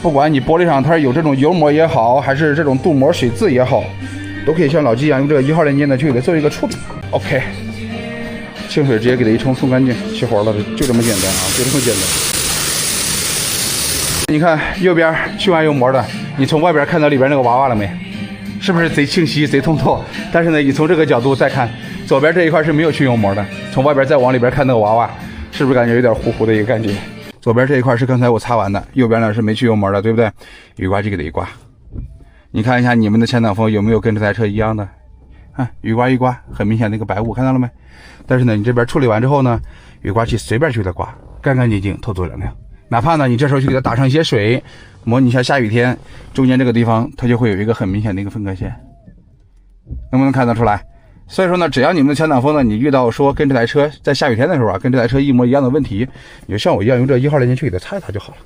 不管你玻璃上它是有这种油膜也好，还是这种镀膜水渍也好，都可以像老纪一样用这个1号链接呢去给它做一个处理。OK， 清水直接给它一冲，冲干净，起活了，就这么简单啊，就这么简单。你看右边去完油膜的，你从外边看到里边那个娃娃了没？是不是贼清晰、贼通透？但是呢，你从这个角度再看，左边这一块是没有去油膜的，从外边再往里边看那个娃娃，是不是感觉有点糊糊的一个感觉？左边这一块是刚才我擦完的，右边呢是没去油膜的，对不对？雨刮机给它一刮，你看一下你们的前挡风有没有跟这台车一样的？啊，雨刮一刮，很明显的一个白雾，看到了没？但是呢，你这边处理完之后呢，雨刮器随便去给它刮，干干净净，透透亮亮。哪怕呢，你这时候去给它打上一些水，模拟一下下雨天，中间这个地方它就会有一个很明显的一个分隔线，能不能看得出来？所以说呢，只要你们的前挡风呢，你遇到说跟这台车在下雨天的时候啊，跟这台车一模一样的问题，你就像我一样用这1号链接去给它擦一擦就好了。